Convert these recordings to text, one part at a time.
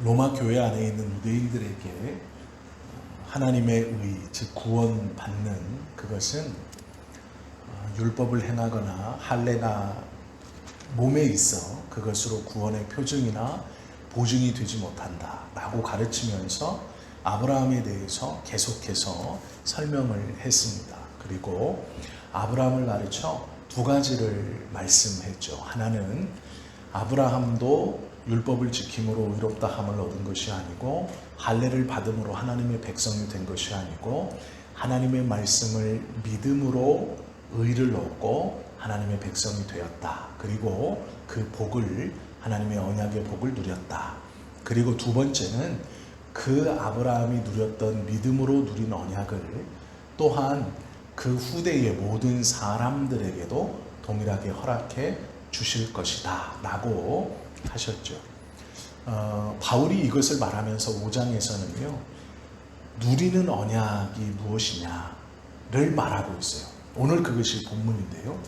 로마 교회 안에 있는 유대인들에게 하나님의 의, 즉 구원받는 그것은 율법을 행하거나 할례가 몸에 있어 그것으로 구원의 표징이나 보증이 되지 못한다 라고 가르치면서 아브라함에 대해서 계속해서 설명을 했습니다. 그리고 아브라함을 가르쳐 두 가지를 말씀했죠. 하나는 아브라함도 율법을 지킴으로 의롭다 함을 얻은 것이 아니고 할례를 받음으로 하나님의 백성이 된 것이 아니고 하나님의 말씀을 믿음으로 의를 얻고 하나님의 백성이 되었다. 그리고 그 복을 하나님의 언약의 복을 누렸다. 그리고 두 번째는 그 아브라함이 누렸던 믿음으로 누린 언약을 또한 그 후대의 모든 사람들에게도 동일하게 허락해 주실 것이다 라고 하셨죠. 바울이 이것을 말하면서 5장에서는요 누리는 언약이 무엇이냐를 말하고 있어요. 오늘 그것이 본문인데요,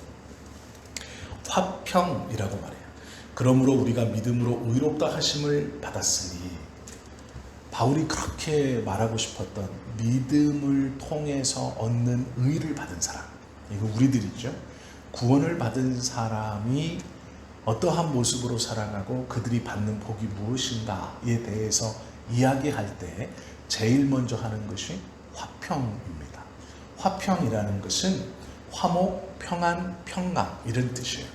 화평이라고 말해요. 그러므로 우리가 믿음으로 의롭다 하심을 받았으니, 바울이 그렇게 말하고 싶었던 믿음을 통해서 얻는 의를 받은 사람, 이거 우리들이죠. 구원을 받은 사람이 어떠한 모습으로 살아가고 그들이 받는 복이 무엇인가에 대해서 이야기할 때 제일 먼저 하는 것이 화평입니다. 화평이라는 것은 화목, 평안, 평강 이런 뜻이에요.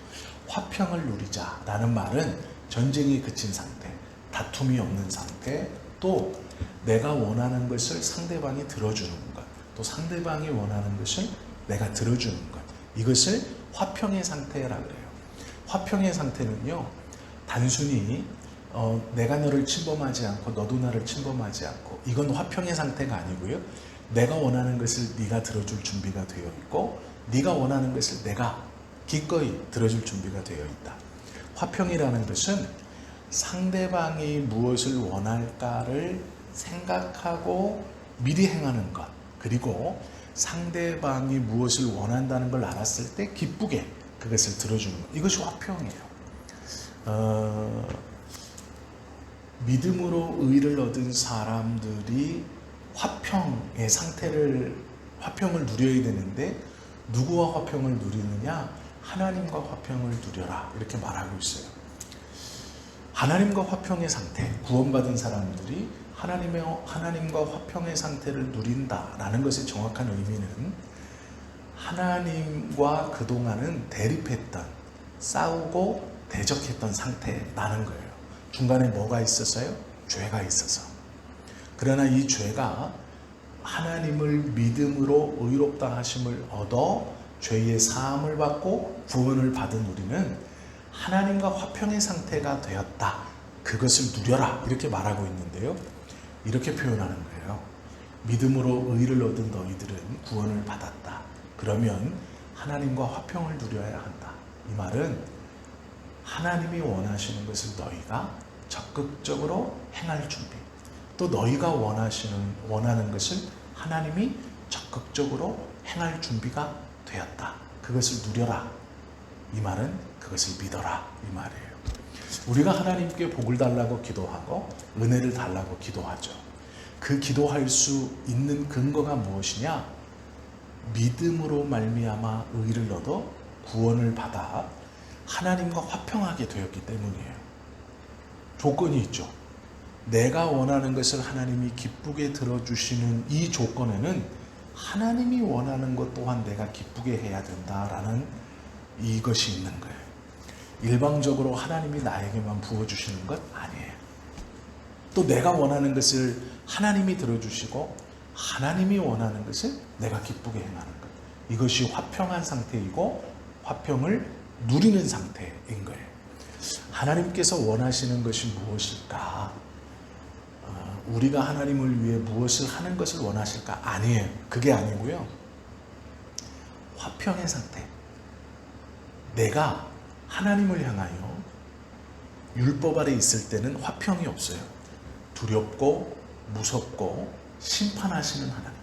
화평을 누리자라는 말은 전쟁이 그친 상태, 다툼이 없는 상태, 또 내가 원하는 것을 상대방이 들어주는 것, 또 상대방이 원하는 것을 내가 들어주는 것, 이것을 화평의 상태라고 그래요. 화평의 상태는요, 단순히 내가 너를 침범하지 않고 너도 나를 침범하지 않고, 이건 화평의 상태가 아니고요, 내가 원하는 것을 네가 들어줄 준비가 되어 있고 네가 원하는 것을 내가 기꺼이 들어줄 준비가 되어 있다. 화평이라는 것은 상대방이 무엇을 원할까를 생각하고 미리 행하는 것, 그리고 상대방이 무엇을 원한다는 걸 알았을 때 기쁘게 그것을 들어주는 것, 이것이 화평이에요. 믿음으로 의를 얻은 사람들이 화평을 누려야 되는데, 누구와 화평을 누리느냐? 하나님과 화평을 누려라, 이렇게 말하고 있어요. 하나님과 화평의 상태, 구원받은 사람들이 하나님과 화평의 상태를 누린다라는 것의 정확한 의미는 하나님과 그동안은 대립했던, 싸우고 대적했던 상태라는 거예요. 중간에 뭐가 있었어요? 죄가 있어서. 그러나 이 죄가 하나님을 믿음으로 의롭다 하심을 얻어 죄의 사함을 받고 구원을 받은 우리는 하나님과 화평의 상태가 되었다. 그것을 누려라, 이렇게 말하고 있는데요, 이렇게 표현하는 거예요. 믿음으로 의를 얻은 너희들은 구원을 받았다. 그러면 하나님과 화평을 누려야 한다. 이 말은 하나님이 원하시는 것을 너희가 적극적으로 행할 준비, 또 너희가 원하는 것을 하나님이 적극적으로 행할 준비가 되었다. 그것을 누려라. 이 말은 그것을 믿어라, 이 말이에요. 우리가 하나님께 복을 달라고 기도하고 은혜를 달라고 기도하죠. 그 기도할 수 있는 근거가 무엇이냐? 믿음으로 말미암아 의를 얻어 구원을 받아 하나님과 화평하게 되었기 때문이에요. 조건이 있죠. 내가 원하는 것을 하나님이 기쁘게 들어주시는 이 조건에는 하나님이 원하는 것 또한 내가 기쁘게 해야 된다라는 이것이 있는 거예요. 일방적으로 하나님이 나에게만 부어주시는 것 아니에요. 또 내가 원하는 것을 하나님이 들어주시고 하나님이 원하는 것을 내가 기쁘게 행하는 것, 이것이 화평한 상태이고 화평을 누리는 상태인 거예요. 하나님께서 원하시는 것이 무엇일까? 우리가 하나님을 위해 무엇을 하는 것을 원하실까? 아니에요. 그게 아니고요, 화평의 상태, 내가 하나님을 향하여 율법 아래 있을 때는 화평이 없어요. 두렵고 무섭고 심판하시는 하나님,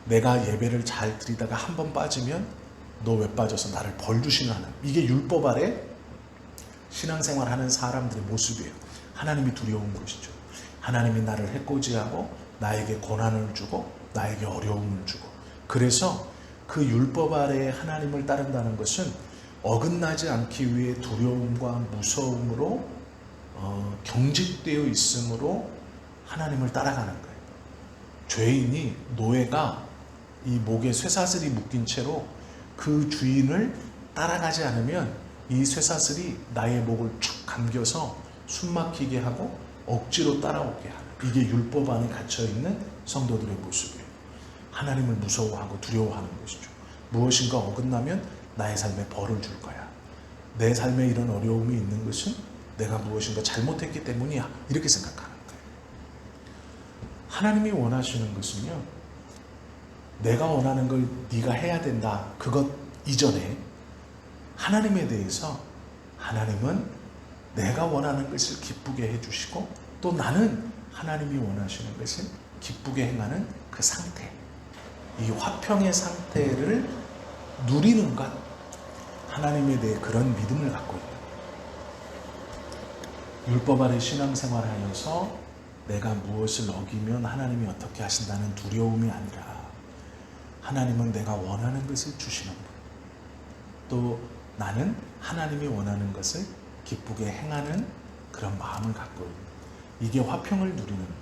내가 예배를 잘 드리다가 한 번 빠지면 너 왜 빠져서 나를 벌 주시는 하나님, 이게 율법 아래 신앙생활하는 사람들의 모습이에요. 하나님이 두려운 것이죠. 하나님이 나를 해코지하고 나에게 고난을 주고 나에게 어려움을 주고, 그래서 그 율법 아래에 하나님을 따른다는 것은 어긋나지 않기 위해 두려움과 무서움으로 경직되어 있으므로 하나님을 따라가는 거예요. 죄인이, 노예가 이 목에 쇠사슬이 묶인 채로 그 주인을 따라가지 않으면 이 쇠사슬이 나의 목을 쭉 감겨서 숨막히게 하고 억지로 따라오게 하는, 이게 율법 안에 갇혀있는 성도들의 모습이에요. 하나님을 무서워하고 두려워하는 것이죠. 무엇인가 어긋나면 나의 삶에 벌을 줄 거야. 내 삶에 이런 어려움이 있는 것은 내가 무엇인가 잘못했기 때문이야, 이렇게 생각하는 거예요. 하나님이 원하시는 것은요, 내가 원하는 걸 네가 해야 된다, 그것 이전에 하나님에 대해서, 하나님은 내가 원하는 것을 기쁘게 해주시고 또 나는 하나님이 원하시는 것을 기쁘게 행하는 그 상태, 이 화평의 상태를 누리는 것, 하나님에 대해 그런 믿음을 갖고 있다. 율법 아래 신앙생활하면서 내가 무엇을 어기면 하나님이 어떻게 하신다는 두려움이 아니라, 하나님은 내가 원하는 것을 주시는 분, 또 나는 하나님이 원하는 것을 기쁘게 행하는 그런 마음을 갖고 있는, 이게 화평을 누리는 것,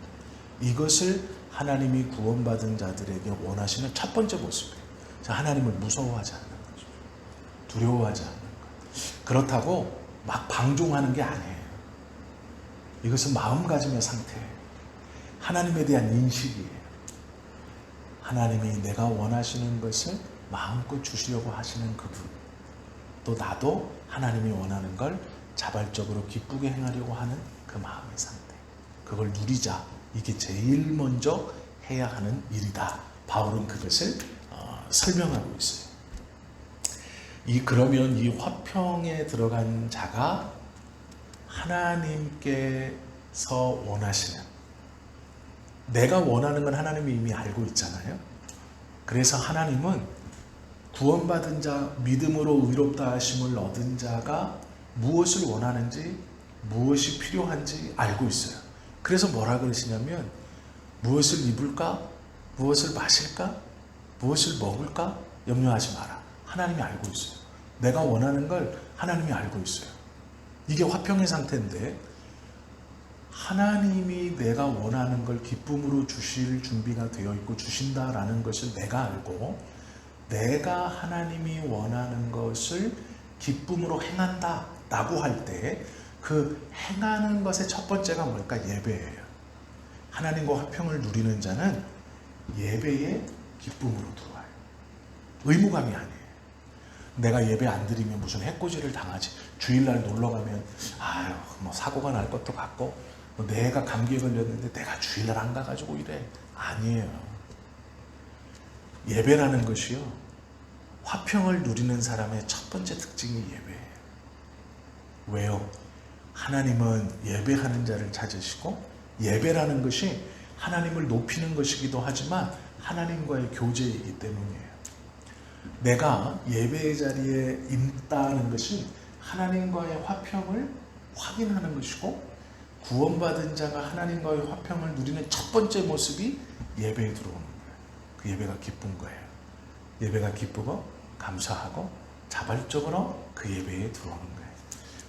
이것을 하나님이 구원받은 자들에게 원하시는 첫 번째 모습이에요. 하나님을 무서워하지 않는 거죠. 두려워하지 않는 것. 그렇다고 막 방종하는 게 아니에요. 이것은 마음가짐의 상태예요. 하나님에 대한 인식이에요. 하나님이 내가 원하시는 것을 마음껏 주시려고 하시는 그분, 또 나도 하나님이 원하는 걸 자발적으로 기쁘게 행하려고 하는 그 마음의 상태, 그걸 누리자. 이게 제일 먼저 해야 하는 일이다. 바울은 그것을 설명하고 있어요. 그러면 이 화평에 들어간 자가 하나님께서 원하시는, 내가 원하는 건 하나님이 이미 알고 있잖아요. 그래서 하나님은 구원받은 자, 믿음으로 의롭다 하심을 얻은 자가 무엇을 원하는지, 무엇이 필요한지 알고 있어요. 그래서 뭐라 그러시냐면, 무엇을 입을까? 무엇을 마실까? 무엇을 먹을까? 염려하지 마라. 하나님이 알고 있어요. 내가 원하는 걸 하나님이 알고 있어요. 이게 화평의 상태인데, 하나님이 내가 원하는 걸 기쁨으로 주실 준비가 되어 있고 주신다라는 것을 내가 알고, 내가 하나님이 원하는 것을 기쁨으로 행한다 라고 할 때, 그 행하는 것의 첫 번째가 뭘까? 예배예요. 하나님과 화평을 누리는 자는 예배에 기쁨으로 들어와요. 의무감이 아니에요. 내가 예배 안 드리면 무슨 해코지를 당하지, 주일날 놀러 가면 뭐 사고가 날 것도 같고, 내가 감기에 걸렸는데 내가 주일날 안 가가지고 이래. 아니에요. 예배라는 것이요, 화평을 누리는 사람의 첫 번째 특징이 예배예요. 왜요? 하나님은 예배하는 자를 찾으시고, 예배라는 것이 하나님을 높이는 것이기도 하지만 하나님과의 교제이기 때문이에요. 내가 예배의 자리에 있다는 것이 하나님과의 화평을 확인하는 것이고, 구원받은 자가 하나님과의 화평을 누리는 첫 번째 모습이 예배에 들어오는 거예요. 그 예배가 기쁜 거예요. 예배가 기쁘고 감사하고 자발적으로 그 예배에 들어오는 거예요.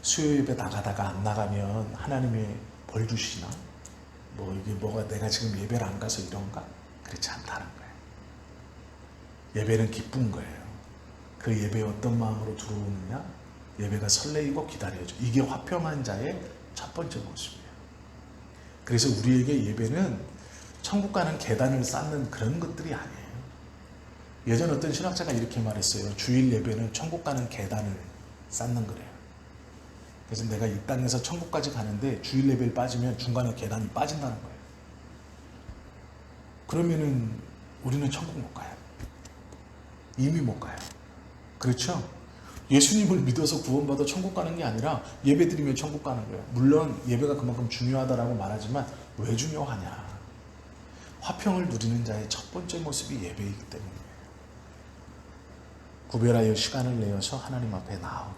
수요 예배 나가다가 안 나가면 하나님이 벌 주시나? 이게 뭐가 내가 지금 예배를 안 가서 이런가? 그렇지 않다는 거예요. 예배는 기쁜 거예요. 그 예배에 어떤 마음으로 들어오느냐? 예배가 설레이고 기다려져. 이게 화평한 자의 첫 번째 모습이에요. 그래서 우리에게 예배는 천국 가는 계단을 쌓는 그런 것들이 아니에요. 예전 어떤 신학자가 이렇게 말했어요. 주일 예배는 천국 가는 계단을 쌓는 거래요. 그래서 내가 이 땅에서 천국까지 가는데 주일 예배를 빠지면 중간에 계단이 빠진다는 거예요. 그러면은 우리는 천국 못 가요. 이미 못 가요. 그렇죠? 예수님을 믿어서 구원받아 천국 가는 게 아니라 예배 드리면 천국 가는 거예요. 물론 예배가 그만큼 중요하다라고 말하지만 왜 중요하냐? 화평을 누리는 자의 첫 번째 모습이 예배이기 때문이에요. 구별하여 시간을 내어서 하나님 앞에 나오는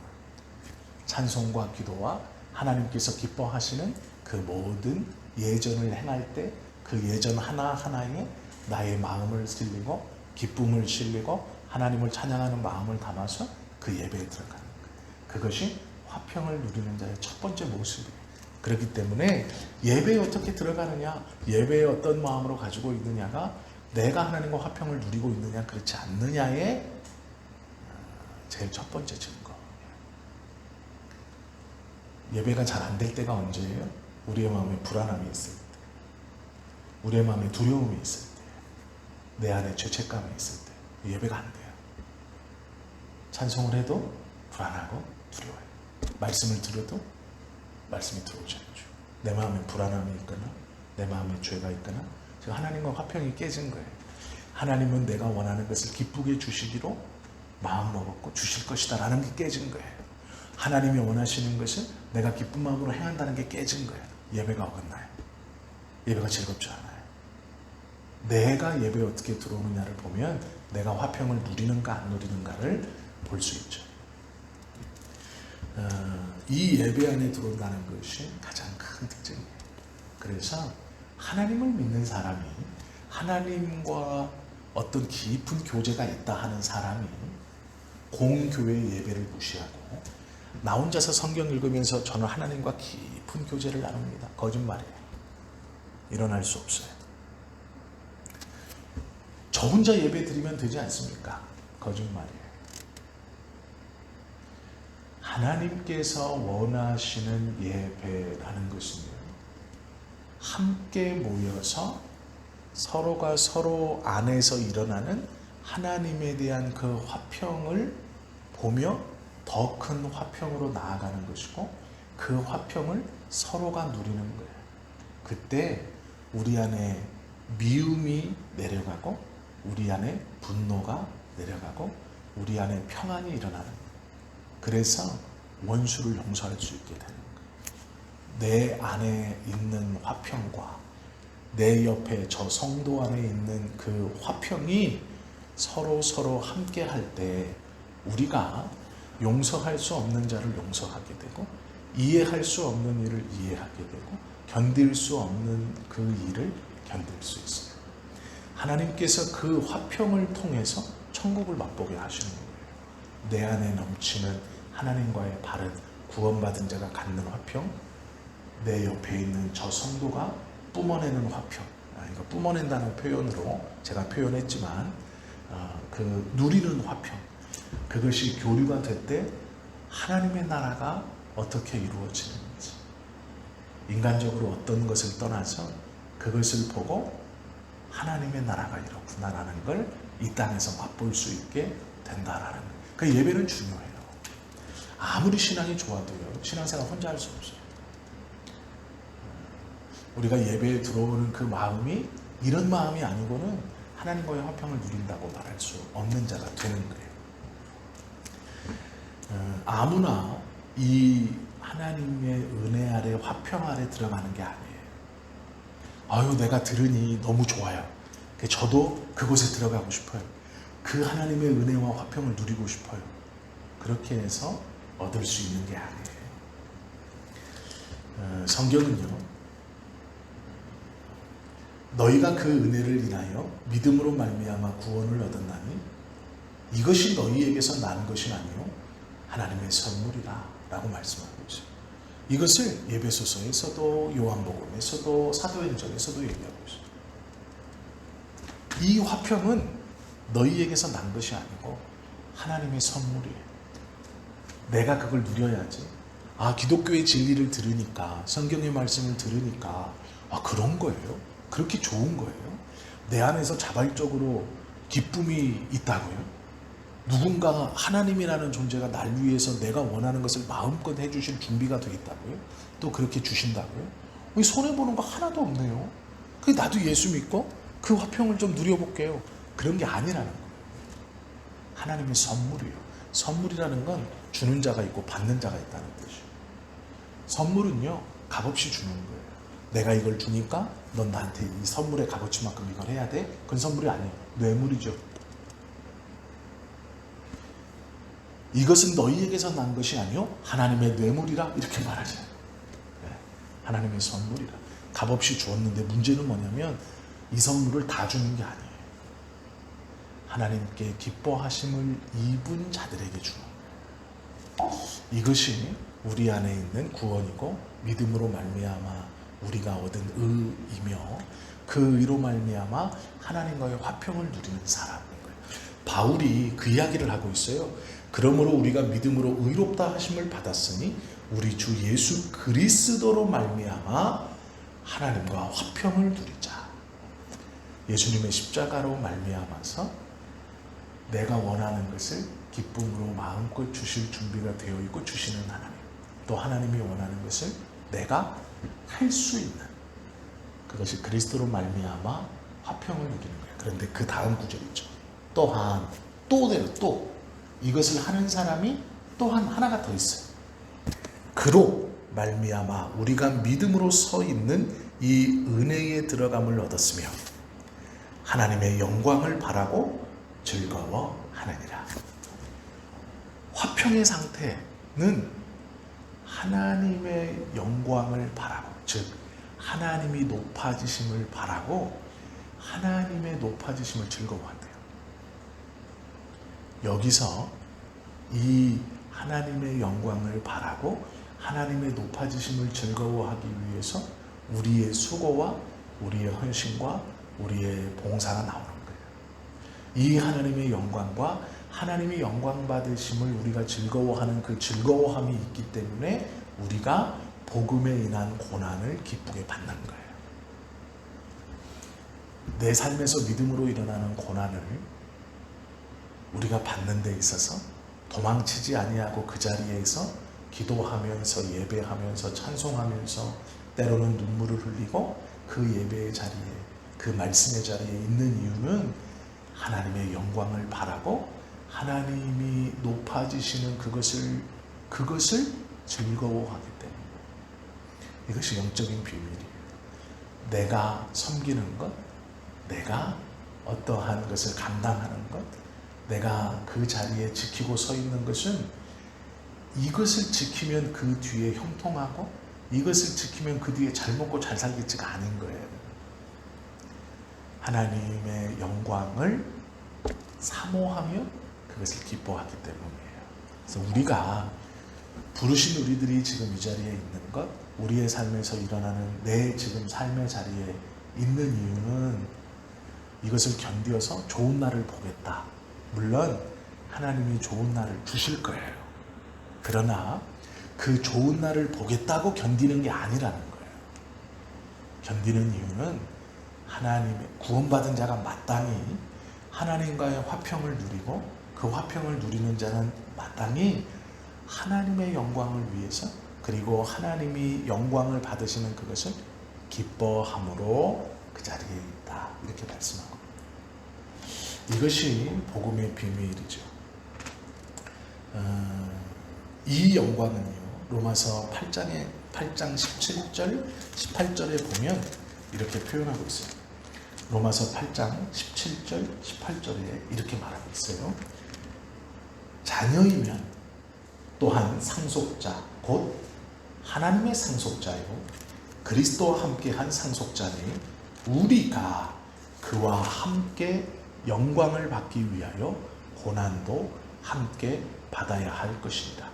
찬송과 기도와 하나님께서 기뻐하시는 그 모든 예전을 행할 때 그 예전 하나하나에 나의 마음을 실리고 기쁨을 실리고 하나님을 찬양하는 마음을 담아서 그 예배에 들어가는 거예요. 그것이 화평을 누리는 자의 첫 번째 모습이에요. 그렇기 때문에 예배에 어떻게 들어가느냐, 예배에 어떤 마음으로 가지고 있느냐가 내가 하나님과 화평을 누리고 있느냐 그렇지 않느냐의 제일 첫 번째 증거. 예배가 잘 안 될 때가 언제예요? 우리의 마음에 불안함이 있을 때, 우리의 마음에 두려움이 있을 때, 내 안에 죄책감이 있을 때 예배가 안 돼요. 찬송을 해도 불안하고 두려워요. 말씀을 들어도 말씀이 들어오지 않죠. 내 마음에 불안함이 있거나 내 마음에 죄가 있거나 지금 하나님과 화평이 깨진 거예요. 하나님은 내가 원하는 것을 기쁘게 주시기로 마음 먹었고 주실 것이다 라는 게 깨진 거예요. 하나님이 원하시는 것을 내가 기쁜 마음으로 행한다는 게 깨진 거예요. 예배가 어긋나요. 예배가 즐겁지 않아요. 내가 예배에 어떻게 들어오느냐를 보면 내가 화평을 누리는가 안 누리는가를 볼 수 있죠. 이 예배 안에 들어온다는 것이 가장 큰 특징이에요. 그래서 하나님을 믿는 사람이 하나님과 어떤 깊은 교제가 있다 하는 사람이 공교회 예배를 무시하고 나 혼자서 성경 읽으면서 저는 하나님과 깊은 교제를 나눕니다. 거짓말이에요. 일어날 수 없어요. 저 혼자 예배 드리면 되지 않습니까? 거짓말이에요. 하나님께서 원하시는 예배라는 것은요, 함께 모여서 서로가 서로 안에서 일어나는 하나님에 대한 그 화평을 보며 더 큰 화평으로 나아가는 것이고 그 화평을 서로가 누리는 거예요. 그때 우리 안에 미움이 내려가고 우리 안에 분노가 내려가고 우리 안에 평안이 일어나는 거예요. 그래서 원수를 용서할 수 있게 되는 거예요. 내 안에 있는 화평과 내 옆에 저 성도 안에 있는 그 화평이 서로 함께 할 때 우리가 용서할 수 없는 자를 용서하게 되고 이해할 수 없는 일을 이해하게 되고 견딜 수 없는 그 일을 견딜 수 있어요. 하나님께서 그 화평을 통해서 천국을 맛보게 하시는 거예요. 내 안에 넘치는 하나님과의 바른 구원받은 자가 갖는 화평, 내 옆에 있는 저 성도가 뿜어내는 화평. 이거 뿜어낸다는 표현으로 제가 표현했지만 그 누리는 화평, 그것이 교류가 될 때 하나님의 나라가 어떻게 이루어지는지, 인간적으로 어떤 것을 떠나서 그것을 보고 하나님의 나라가 이렇구나라는 걸 이 땅에서 맛볼 수 있게 된다라는 거예요. 그 예배는 중요해요. 아무리 신앙이 좋아도요, 신앙생활 혼자 할 수 없어요. 우리가 예배에 들어오는 그 마음이 이런 마음이 아니고는 하나님과의 화평을 누린다고 말할 수 없는 자가 되는 거예요. 아무나 이 하나님의 은혜 아래 화평 아래 들어가는 게 아니에요. 아유, 내가 들으니 너무 좋아요. 저도 그곳에 들어가고 싶어요. 그 하나님의 은혜와 화평을 누리고 싶어요. 그렇게 해서 얻을 수 있는 게 아니에요. 성경은요, 너희가 그 은혜를 인하여 믿음으로 말미암아 구원을 얻었나니 이것이 너희에게서 난 것이 아니요 하나님의 선물이라 라고 말씀하고 있어요. 이것을 에베소서에서도 요한복음에서도 사도행전에서도 얘기하고 있어요. 이 화평은 너희에게서 난 것이 아니고 하나님의 선물이에요. 내가 그걸 누려야지. 기독교의 진리를 들으니까, 성경의 말씀을 들으니까 그런 거예요? 그렇게 좋은 거예요? 내 안에서 자발적으로 기쁨이 있다고요? 누군가 하나님이라는 존재가 날 위해서 내가 원하는 것을 마음껏 해주실 준비가 되어 있다고요? 또 그렇게 주신다고요? 손해보는 거 하나도 없네요. 나도 예수 믿고 그 화평을 좀 누려볼게요. 그런 게 아니라는 거예요. 하나님의 선물이에요. 선물이라는 건 주는 자가 있고 받는 자가 있다는 뜻이에요. 선물은요, 값없이 주는 거예요. 내가 이걸 주니까 넌 나한테 이 선물의 값어치만큼 이걸 해야 돼? 그건 선물이 아니에요. 뇌물이죠. 이것은 너희에게서 난 것이 아니요 하나님의 뇌물이라 이렇게 말하죠. 하나님의 선물이라. 값없이 주었는데 문제는 뭐냐면 이 선물을 다 주는 게 아니에요. 하나님께 기뻐하심을 입은 자들에게 주는 거예요. 이것이 우리 안에 있는 구원이고 믿음으로 말미암아 우리가 얻은 의이며 그 의로 말미암아 하나님과의 화평을 누리는 사람인 거예요. 바울이 그 이야기를 하고 있어요. 그러므로 우리가 믿음으로 의롭다 하심을 받았으니 우리 주 예수 그리스도로 말미암아 하나님과 화평을 누리자. 예수님의 십자가로 말미암아서 내가 원하는 것을 기쁨으로 마음껏 주실 준비가 되어 있고 주시는 하나님, 또 하나님이 원하는 것을 내가 할 수 있는 그것이 그리스도로 말미암아 화평을 누리는 거예요. 그런데 그 다음 구절이죠. 또한 또 이것을 하는 사람이 또한 하나가 더 있어요. 그로 말미암아 우리가 믿음으로 서 있는 이 은혜에 들어감을 얻었으며 하나님의 영광을 바라고 즐거워하느니라. 화평의 상태는 하나님의 영광을 바라고, 즉 하나님이 높아지심을 바라고 하나님의 높아지심을 즐거워한대요. 여기서 이 하나님의 영광을 바라고 하나님의 높아지심을 즐거워하기 위해서 우리의 수고와 우리의 헌신과 우리의 봉사가 나오는 거예요. 이 하나님의 영광과 하나님이 영광 받으심을 우리가 즐거워하는 그 즐거워함이 있기 때문에 우리가 복음에 인한 고난을 기쁘게 받는 거예요. 내 삶에서 믿음으로 일어나는 고난을 우리가 받는 데 있어서 도망치지 아니하고 그 자리에서 기도하면서 예배하면서 찬송하면서 때로는 눈물을 흘리고 그 예배의 자리에 그 말씀의 자리에 있는 이유는 하나님의 영광을 바라고 하나님이 높아지시는 그것을 즐거워하기 때문에 이것이 영적인 비밀이에요. 내가 섬기는 것, 내가 어떠한 것을 감당하는 것, 내가 그 자리에 지키고 서 있는 것은 이것을 지키면 그 뒤에 형통하고 이것을 지키면 그 뒤에 잘 먹고 잘 살겠지가 아닌 거예요. 하나님의 영광을 사모하며 그것을 기뻐하기 때문이에요. 그래서 우리가 부르신 우리들이 지금 이 자리에 있는 것, 우리의 삶에서 일어나는 내 지금 삶의 자리에 있는 이유는 이것을 견디어서 좋은 날을 보겠다. 물론 하나님이 좋은 날을 주실 거예요. 그러나 그 좋은 날을 보겠다고 견디는 게 아니라는 거예요. 견디는 이유는 하나님의 구원받은 자가 마땅히 하나님과의 화평을 누리고 그 화평을 누리는 자는 마땅히 하나님의 영광을 위해서 그리고 하나님이 영광을 받으시는 그것을 기뻐함으로 그 자리에 있다. 이렇게 말씀하고 이것이 복음의 비밀이죠. 이 영광은요. 로마서 8장 17절 18절에 보면 이렇게 표현하고 있어요. 로마서 8장 17절 18절에 이렇게 말하고 있어요. 자녀이면 또한 상속자 곧 하나님의 상속자요 그리스도와 함께한 상속자니 우리가 그와 함께 영광을 받기 위하여 고난도 함께 받아야 할 것입니다.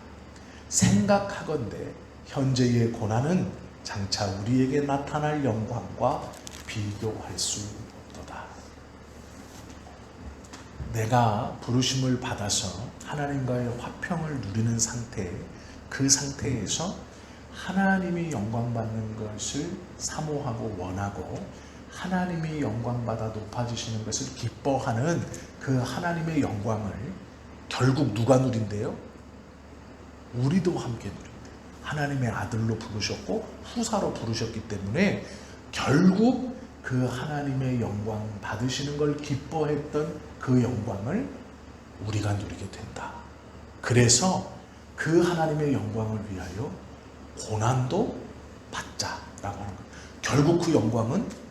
생각하건대 현재의 고난은 장차 우리에게 나타날 영광과 비교할 수 없도다. 내가 부르심을 받아서 하나님과의 화평을 누리는 상태, 그 상태에서 하나님이 영광받는 것을 사모하고 원하고 하나님이 영광받아 높아지시는 것을 기뻐하는 그 하나님의 영광을 결국 누가 누린대요? 우리도 함께 누린대요. 하나님의 아들로 부르셨고 후사로 부르셨기 때문에 결국 그 하나님의 영광 받으시는 걸 기뻐했던 그 영광을 우리가 누리게 된다. 그래서 그 하나님의 영광을 위하여 고난도 받자라고 하는 거예요. 결국 그 영광은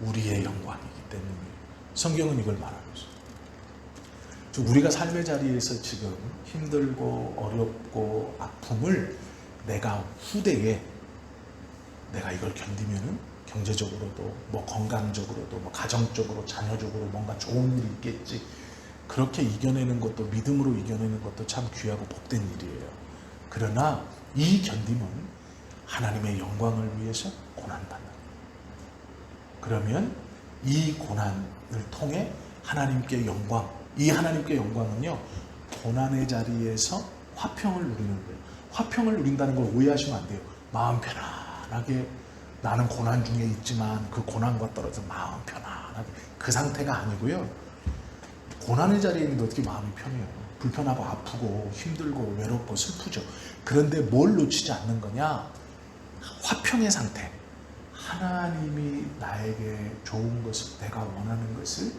우리의 영광이기 때문에 성경은 이걸 말하고 있어요. 우리가 삶의 자리에서 지금 힘들고 어렵고 아픔을 내가 후대에 내가 이걸 견디면은 경제적으로도 뭐 건강적으로도 뭐 가정적으로 자녀적으로 뭔가 좋은 일이 있겠지. 그렇게 이겨내는 것도 믿음으로 이겨내는 것도 참 귀하고 복된 일이에요. 그러나 이 견딤은 하나님의 영광을 위해서 고난받는 거예요. 그러면 이 고난을 통해 하나님께 영광, 이 하나님께 영광은요, 고난의 자리에서 화평을 누리는 거예요. 화평을 누린다는 걸 오해하시면 안 돼요. 마음 편안하게 나는 고난 중에 있지만 그 고난과 떨어져 마음 편안하게, 그 상태가 아니고요. 고난의 자리에 있는데 어떻게 마음이 편해요? 불편하고 아프고 힘들고 외롭고 슬프죠. 그런데 뭘 놓치지 않는 거냐? 화평의 상태. 하나님이 나에게 좋은 것을, 내가 원하는 것을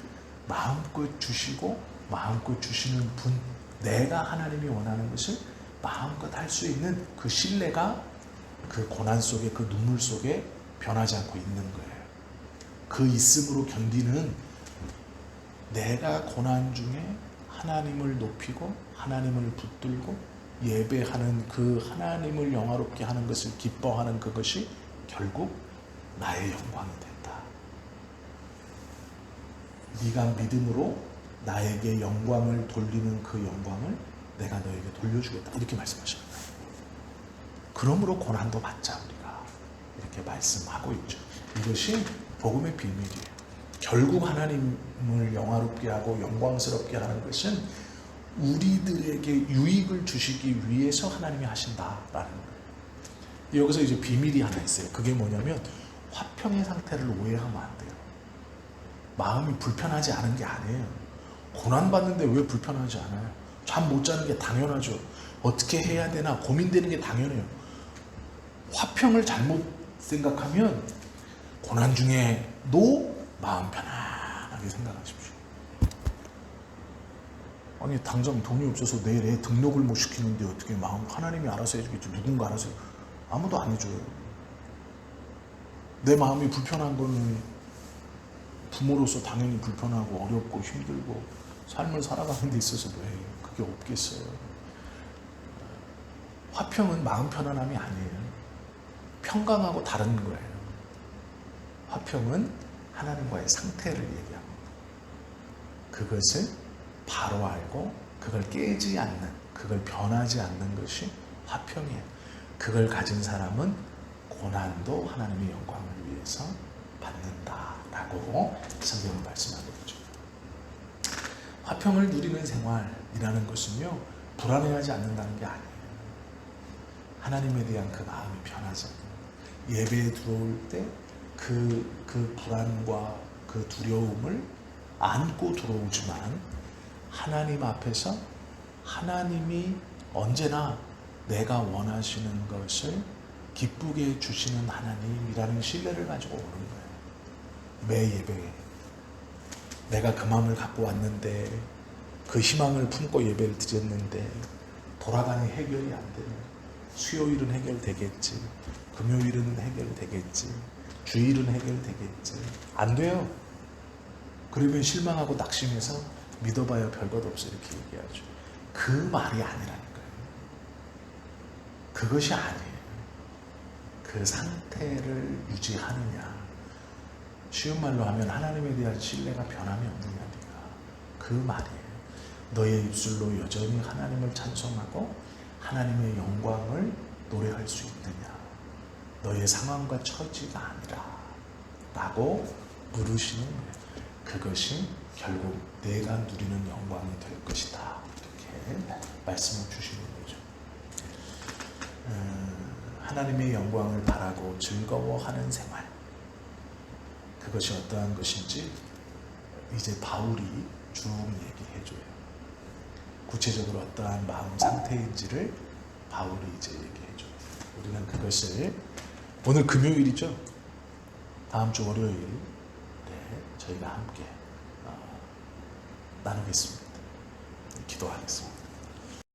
마음껏 주시고 마음껏 주시는 분, 내가 하나님이 원하는 것을 마음껏 할 수 있는 그 신뢰가 그 고난 속에, 그 눈물 속에 변하지 않고 있는 거예요. 그 있음으로 견디는, 내가 고난 중에 하나님을 높이고 하나님을 붙들고 예배하는 그 하나님을 영화롭게 하는 것을 기뻐하는 그것이 결국 나의 영광이 된다. 네가 믿음으로 나에게 영광을 돌리는 그 영광을 내가 너에게 돌려주겠다. 이렇게 말씀하시는 거예요. 그러므로 고난도 받자 우리가 이렇게 말씀하고 있죠. 이것이 복음의 비밀이에요. 결국 하나님을 영화롭게 하고 영광스럽게 하는 것은 우리들에게 유익을 주시기 위해서 하나님이 하신다라는 거예요. 여기서 이제 비밀이 하나 있어요. 그게 뭐냐면 화평의 상태를 오해하면 안 돼요. 마음이 불편하지 않은 게 아니에요. 고난받는데 왜 불편하지 않아요? 잠 못 자는 게 당연하죠. 어떻게 해야 되나 고민되는 게 당연해요. 화평을 잘못 생각하면 고난 중에도 마음 편안하게 생각하십시오. 아니 당장 돈이 없어서 내일 애 등록을 못 시키는데 어떻게 마음, 하나님이 알아서 해주겠죠. 누군가 알아서 해요. 아무도 안 해줘요. 내 마음이 불편한 거는 부모로서 당연히 불편하고 어렵고 힘들고 삶을 살아가는 데 있어서 왜 그게 없겠어요. 화평은 마음 편안함이 아니에요. 평강하고 다른 거예요. 화평은 하나님과의 상태를 얘기합니다. 그것을 바로 알고 그걸 깨지 않는, 그걸 변하지 않는 것이 화평이에요. 그걸 가진 사람은 고난도 하나님의 영광을 위해서 받는다라고 성경은 말씀하고 있죠. 화평을 누리는 생활이라는 것은요, 불안해하지 않는다는 게 아니에요. 하나님에 대한 그 마음이 변하지 않는, 예배에 들어올 때 그 불안과 그 두려움을 안고 들어오지만 하나님 앞에서 하나님이 언제나 내가 원하시는 것을 기쁘게 해주시는 하나님이라는 신뢰를 가지고 오는 거예요. 매 예배에 내가 그 마음을 갖고 왔는데, 그 희망을 품고 예배를 드렸는데 돌아가니 해결이 안 되네. 수요일은 해결되겠지, 금요일은 해결되겠지, 주일은 해결되겠지. 안 돼요. 그러면 실망하고 낙심해서 믿어봐야 별것 없어 이렇게 얘기하죠. 그 말이 아니라니까요. 그것이 아니에요. 그 상태를 유지하느냐, 쉬운 말로 하면 하나님에 대한 신뢰가 변함이 없느냐니까 그 말이에요. 너의 입술로 여전히 하나님을 찬송하고 하나님의 영광을 노래할 수 있느냐, 너의 상황과 처지가 아니라 라고 물으시는 거예요. 그것이 결국 내가 누리는 영광이 될 것이다, 이렇게 말씀을 주시는 거죠. 하나님의 영광을 바라고 즐거워하는 생활, 그것이 어떠한 것인지 이제 바울이 쭉 얘기해줘요. 구체적으로 어떠한 마음 상태인지를 바울이 이제 얘기해줘요. 우리는 그것을 오늘 금요일이죠. 다음 주 월요일 저희가 함께 나누겠습니다. 기도하겠습니다.